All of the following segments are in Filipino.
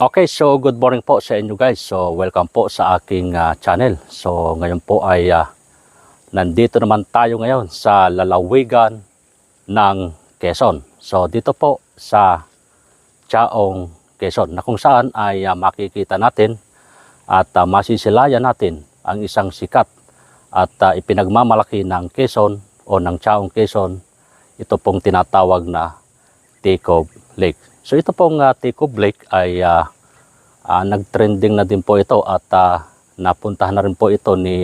Okay, so good morning po sa inyo guys. So welcome po sa aking channel. So ngayon po ay nandito naman tayo ngayon sa lalawigan ng Quezon. So dito po sa Chaong, Quezon, na kung saan ay makikita natin at masisilayan natin ang isang sikat at ipinagmamalaki ng Quezon o ng Chaong, Quezon, ito pong tinatawag na Tecob Lake. So ito pong Tecob Lake ay nagtrending na din po ito at napuntahan na rin po ito ni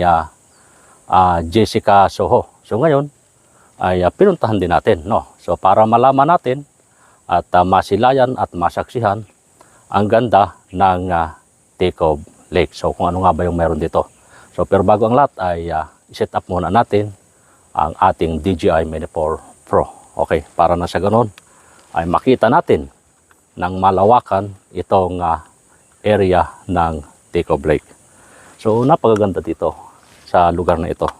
Jessica Soho. So ngayon ay pinuntahan din natin, no? So para malaman natin at masilayan at masaksihan ang ganda ng Tecob Lake. So kung ano nga ba yung meron dito. So pero bago ang lahat ay i-set up muna natin ang ating DJI Mini 4 Pro. Okay, para na sa ganun ay makita natin ng malawakan itong area ng Tecob Lake. So napakaganda dito sa lugar na ito.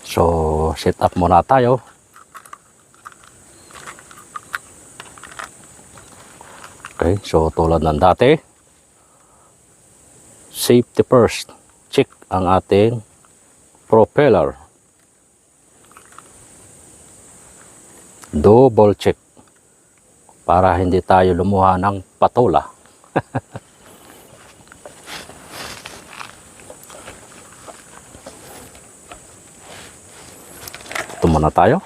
So, set up muna tayo. Okay, so tulad ng dati, safety first. Check ang ating propeller. Double check para hindi tayo lumuha ng patola. Ito muna tayo.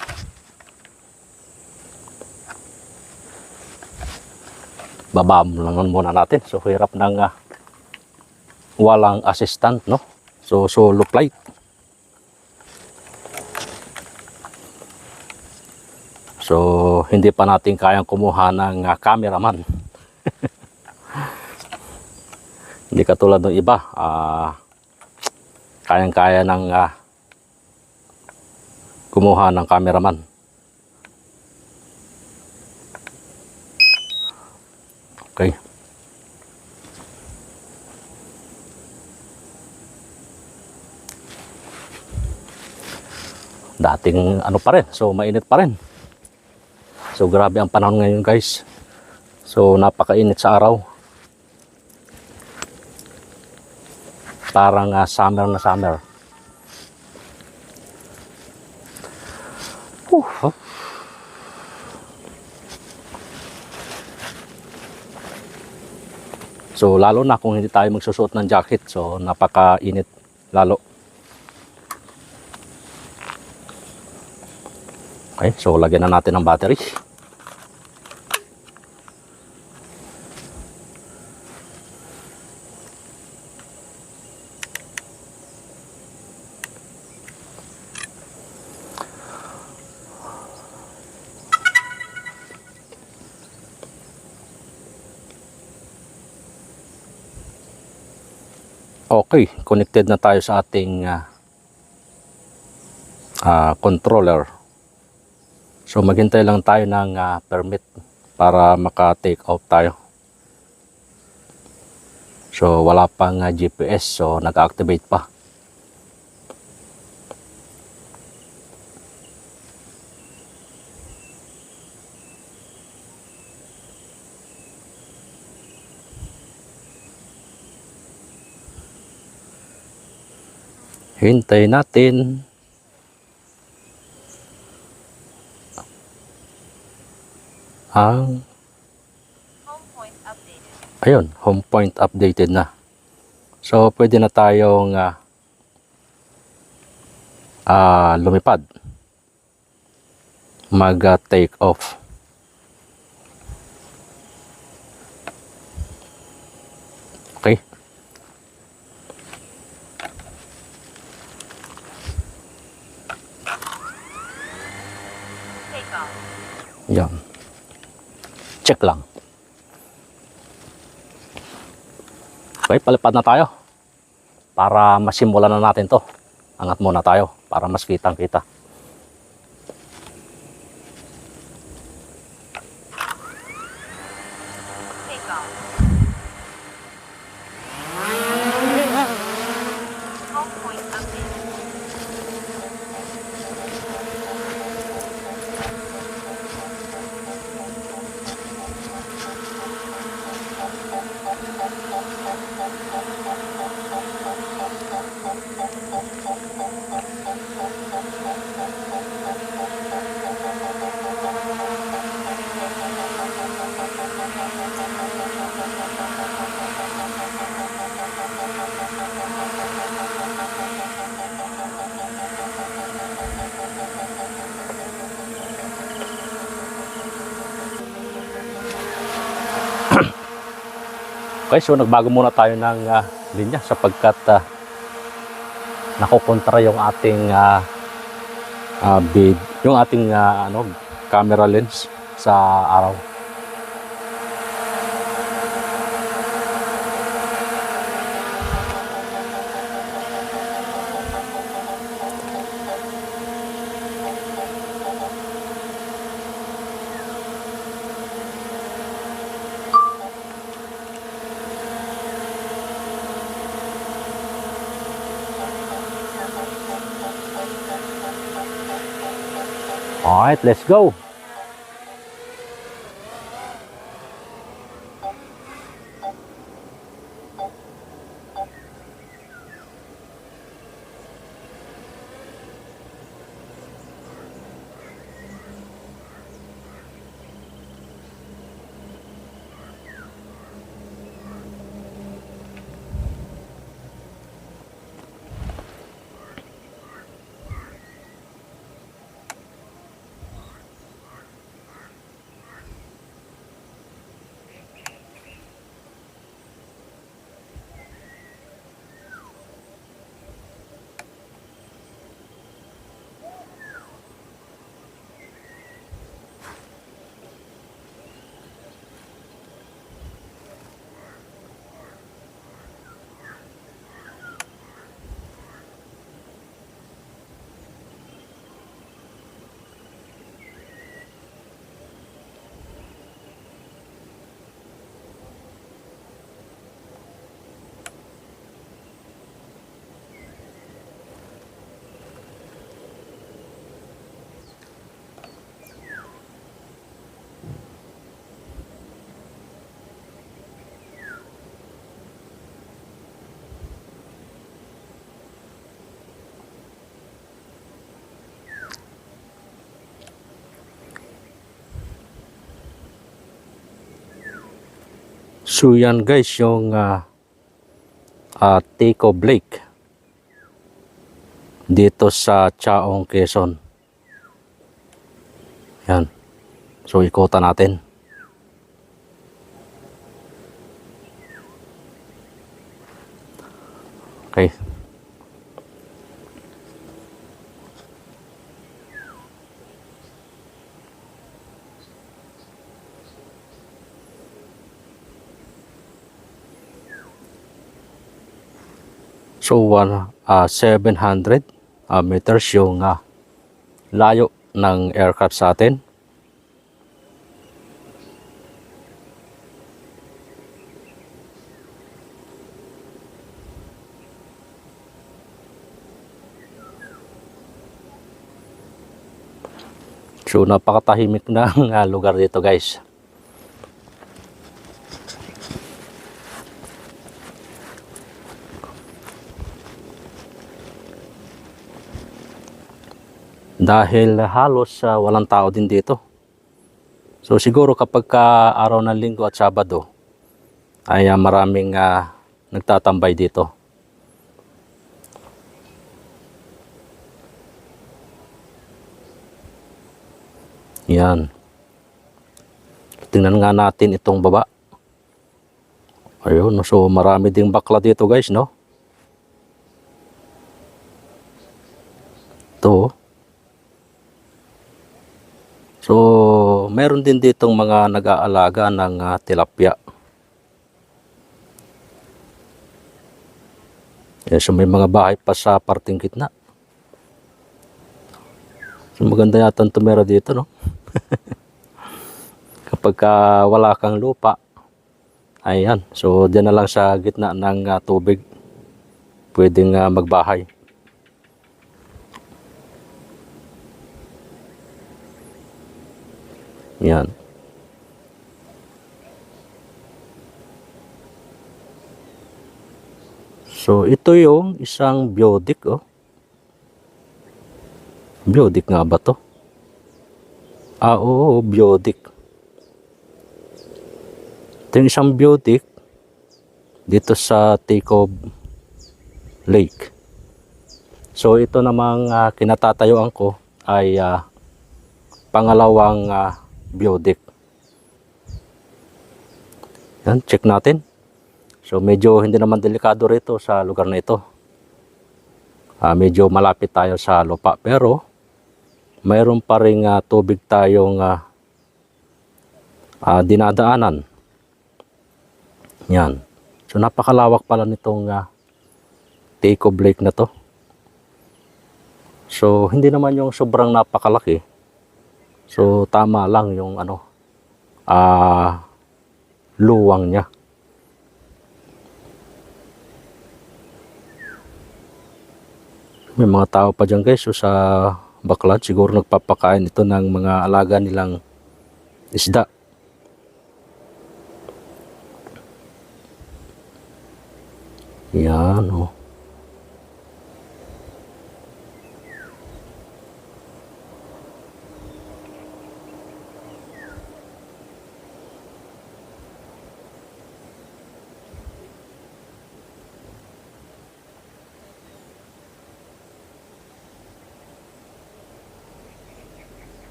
Baba lang muna natin. So hirap ng walang assistant, no? So solo flight. So hindi pa natin kayang kumuha ng cameraman. Hindi katulad ng iba. Kayang-kaya ng kumuha ng cameraman. Okay. Dating ano pa rin. So mainit pa rin. So grabe ang panahon ngayon guys. So napakainit sa araw. Parang summer na summer. So lalo na kung hindi tayo magsusuot ng jacket, so napakainit lalo. Okay, so lagyan na natin ng battery. Okay, connected na tayo sa ating controller. So maghintay lang tayo ng permit para maka-take off tayo. So wala pang GPS, so nag-activate pa. Hintay natin. Ang home point updated. Ayun, home point updated na. So pwede na tayong lumipad. Mag-take off. Okay. Yan. Check lang. Okay, palipad na tayo. Para masimulan na natin to. Angat muna tayo. para mas kitang kita. Okay, so nagbago muna tayo ng linya sapagkat nakukontra yung ating yung ating camera lens sa araw. Alright, let's go. So yan guys, yung Tico Blake dito sa Chaong, Quezon. Yan. So ikutan natin. Okay. So 700 meters yung layo ng aircraft sa atin. So napakatahimik ng lugar dito guys. Dahil halos walang tao din dito. So siguro kapag araw ng Linggo at Sabado ay maraming nagtatambay dito. Yan. Tingnan nga natin itong baba. Ayun, so marami ding bakla dito guys, no? Ito. So, meron din ditong mga nag-aalaga ng tilapia. So may mga bahay pa sa parting gitna. So, maganda yata ang tumira dito, no? Kapag wala kang lupa, ayan. So, dyan na lang sa gitna ng tubig, pwedeng magbahay. Yan. So, ito yung isang biodik, oh. Biodik nga ba to? Oo, biodik. Ito yung isang biodik dito sa Tecob Lake. So, ito namang kinatatayuan ko ay pangalawang biodik. Yan, check natin. So, medyo hindi naman delikado rito sa lugar na ito. Medyo malapit tayo sa lupa, pero mayroon pa ring tubig tayong dinadaanan. Yan. So, napakalawak pala nitong Tecob Lake na to. So, hindi naman yung sobrang napakalaki. So, tama lang yung luwang niya. May mga tao pa dyan guys. So, sa Bacolod, siguro nagpapakain ito ng mga alaga nilang isda. Yan, oh.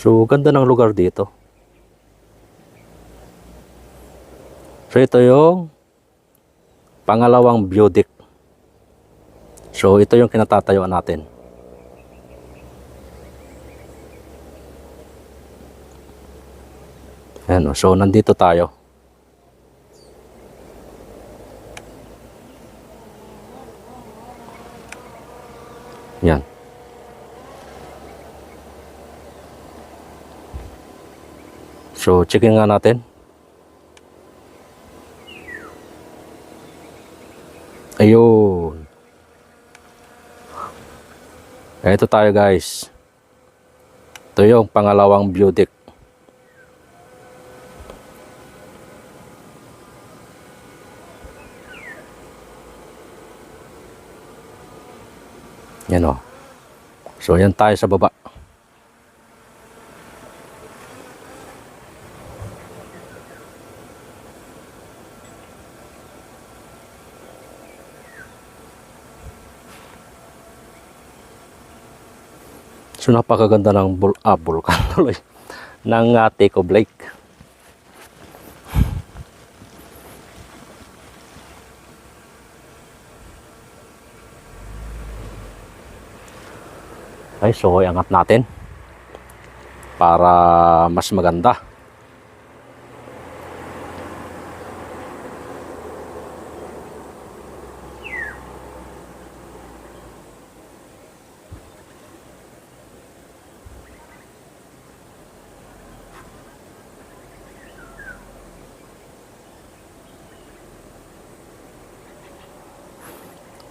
So, ganda ng lugar dito. So, ito yung pangalawang biodik. So, ito yung kinatatayuan natin. Ayan, so, nandito tayo. Yan. So, checkin nga natin. Ayun. Ito tayo guys. Ito yung pangalawang biodik. Yan o. So, yan tayo sa baba. So, napakaganda ng bulkan tuloy ng Tecob Lake. Okay, so iangat natin para mas maganda.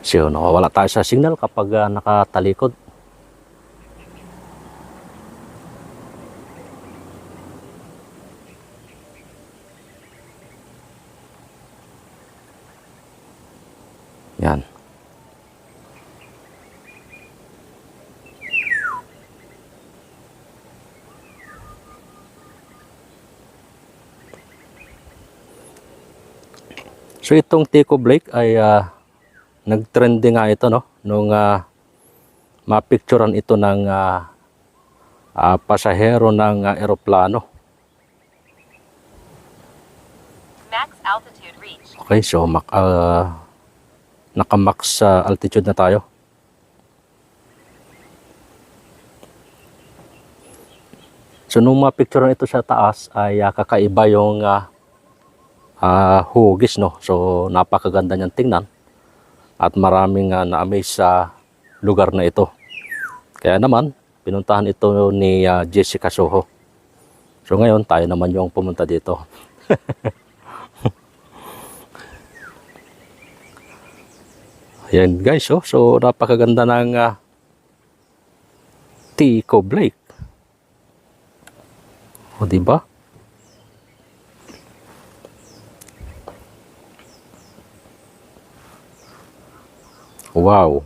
So, nawawala tayo sa signal kapag nakatalikod. Yan. So, itong Tecob Lake ay nag-trending nga ito, no? Nung mapicturean ito ng pasahero ng eroplano. Max altitude reached. Okay, so naka-max altitude na tayo. So, nung mapicturean ito sa taas ay kakaiba yung hugis, no? So, napakaganda niyang tingnan. At maraming na-amaze sa lugar na ito. Kaya naman, Pinuntahan ito ni Jessica Soho. So ngayon tayo naman yung pumunta dito. Ayan guys, oh. So napakaganda ng Tico Lake. O diba? Wow.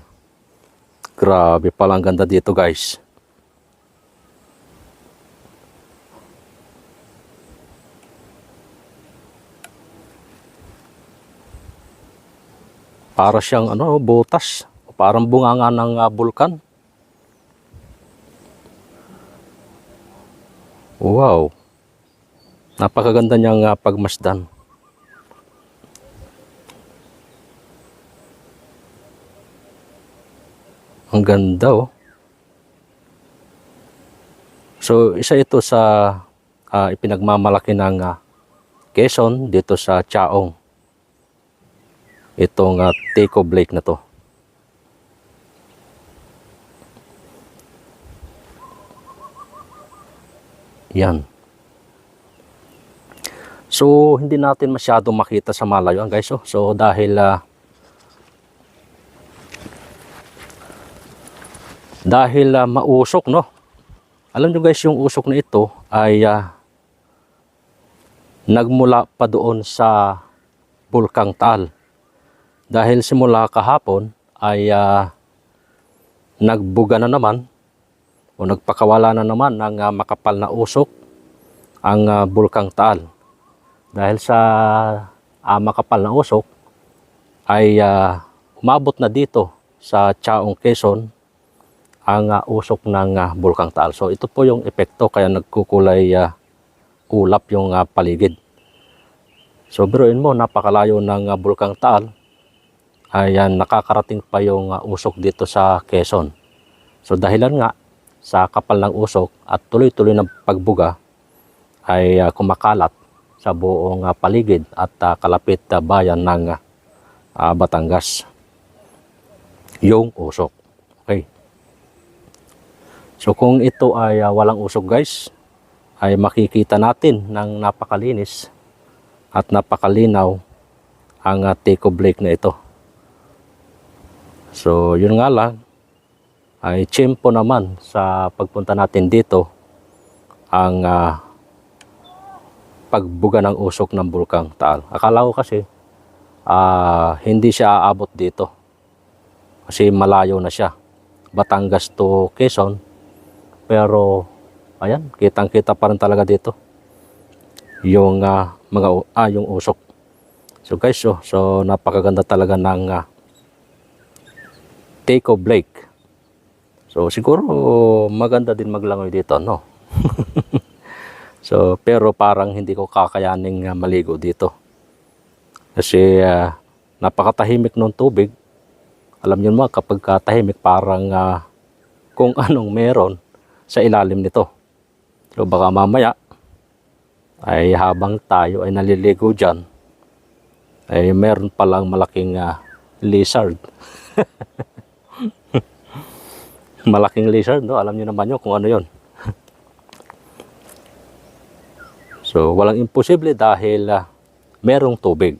Grabe pala, ang ganda dito guys. Para siyang ano, butas. Parang bunganga ng bulkan. Wow. Napakaganda niyang pagmasdan. Ang ganda, oh. So isa ito sa ipinagmamalaki ng Quezon dito sa Chaong. Itong Tico Lake na to. Yan. So hindi natin masyadong makita sa malayo guys, oh. So dahil mausok, no. Alam nyo guys, yung usok na ito ay nagmula pa doon sa Bulkang Taal. Dahil simula kahapon ay nagbuga na naman o nagpakawala na naman ng makapal na usok ang Bulkang Taal. Dahil sa makapal na usok ay umabot na dito sa Chaong, Quezon ang usok ng Bulkang Taal. So ito po yung epekto, kaya nagkukulay ulap yung paligid. So biruin mo, napakalayo ng Bulkang Taal, ay nakakarating pa yung usok dito sa Quezon. So dahilan nga sa kapal ng usok at tuloy-tuloy ng pagbuga ay kumakalat sa buong paligid at kalapit bayan ng Batangas yung usok. Okay. So kung ito ay walang usok guys, ay makikita natin ng napakalinis at napakalinaw ang Tico Lake na ito. So yun nga lang, ay tiyempo naman sa pagpunta natin dito ang pagbuga ng usok ng Bulkang Taal. Akala ko kasi hindi siya aabot dito kasi malayo na siya, Batangas to Quezon. Pero ayan, kitang-kita pa rin talaga dito yung yung usok. So guys, so napakaganda talaga ng Tico Lake. So siguro maganda din maglangoy dito, no? So pero parang hindi ko kakayaning maligo dito. Kasi napakatahimik ng tubig. Alam niyo naman, kapag tahimik parang kung anong meron sa ilalim nito. So baka mamaya ay habang tayo ay naliligo dyan, ay meron palang malaking lizard. Malaking lizard, no? Alam niyo naman yun kung ano yun. So walang imposible dahil merong tubig.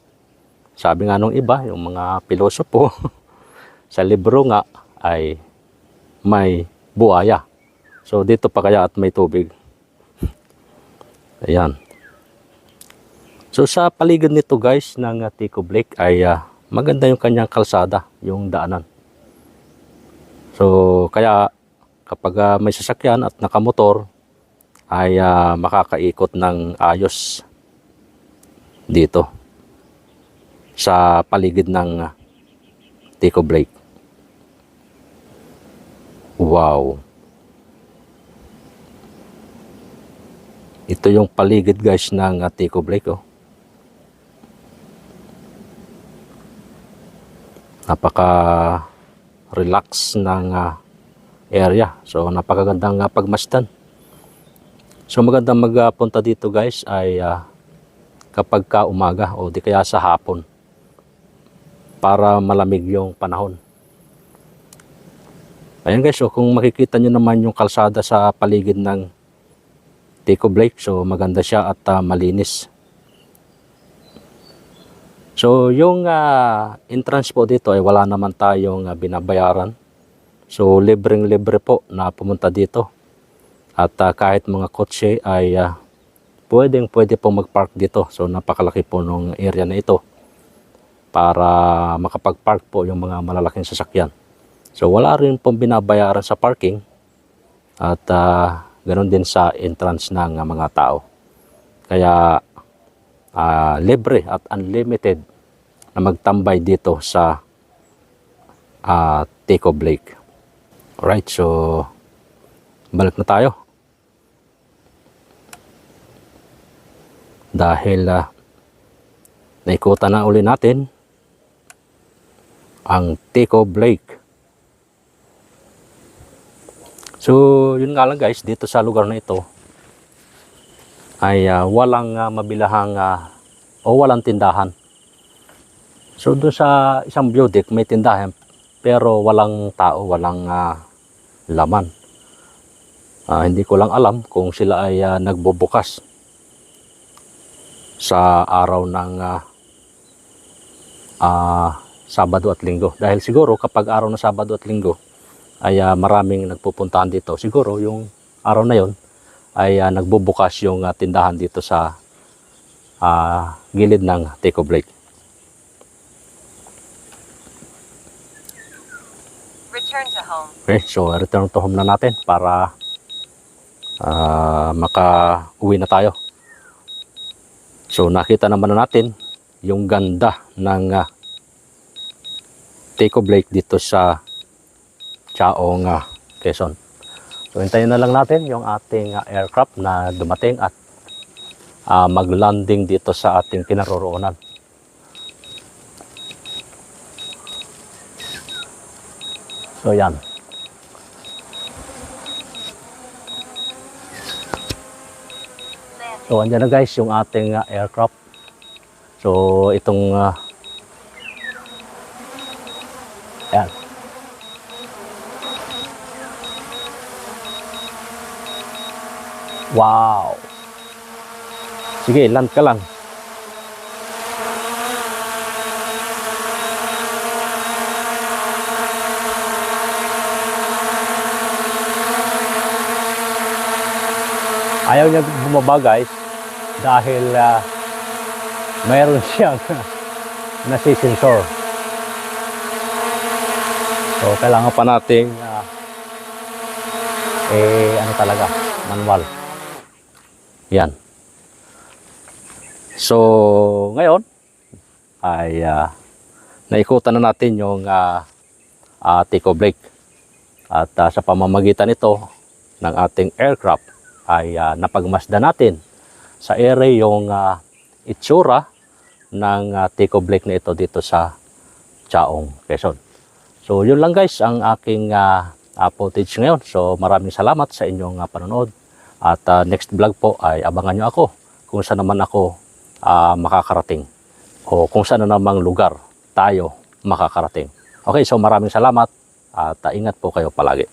Sabi nga nung iba, yung mga pilosopo, sa libro nga ay may buhaya. So dito pa kaya at may tubig. Ayan. So sa paligid nito guys ng Tico Lake ay maganda yung kanyang kalsada, yung daanan. So kaya kapag may sasakyan at nakamotor ay makakaikot ng ayos dito sa paligid ng Tico Lake. Wow. Ito yung paligid guys ng Tico Lake, oh. Napaka relax ng area. So napakagandang pagmasdan. So magandang magpunta dito guys ay kapag ka umaga o di kaya sa hapon para malamig yung panahon. Ayan guys, so kung makikita nyo naman yung kalsada sa paligid ng Tecob Lake, so maganda siya at malinis. So yung entrance po dito ay wala naman tayong binabayaran. So libreng-libre po na pumunta dito. At kahit mga kotse ay pwede po mag-park dito. So napakalaki po nung area na ito para makapag-park po yung mga malalaking sasakyan. So wala rin pong binabayaran sa parking at ganoon din sa entrance ng mga tao. Kaya libre at unlimited na magtambay dito sa Tecob Lake. Alright, so balik na tayo. Dahil naikutan na uli natin ang Tecob Lake. So, yun nga lang guys, dito sa lugar na ito ay walang mabilahang o walang tindahan. So, doon sa isang view deck may tindahan pero walang tao, walang laman. Hindi ko lang alam kung sila ay nagbubukas sa araw ng Sabado at Linggo. Dahil siguro kapag araw ng Sabado at Linggo ay maraming nagpupuntahan dito. Siguro yung araw na yon ay nagbubukas yung tindahan dito sa gilid ng Tecob Lake. Return to home. Okay, so return to home na natin para maka-uwi na tayo. So nakita naman na natin yung ganda ng Tecob Lake dito sa Chaong, Quezon. So hintayin na lang natin yung ating aircraft na dumating at mag-landing dito sa ating kinaroroonan. So yan. So andyan na guys yung ating aircraft. So itong yan. Wow. Sige, land ka lang. Ayaw niya bumaba guys dahil mayroon siyang nasisensor. So kailangan pa nating ano talaga, manual. Yan. So ngayon ay naikutan na natin yung Tecob Lake. At sa pamamagitan ito ng ating aircraft ay napagmasdan natin sa area yung itsura ng Tecob Lake na ito dito sa Chaong, Quezon. So yun lang guys ang aking footage ngayon. So maraming salamat sa inyong panonood. At next vlog po ay abangan nyo ako kung saan naman ako makakarating o kung saan namang lugar tayo makakarating. Okay, so maraming salamat at ingat po kayo palagi.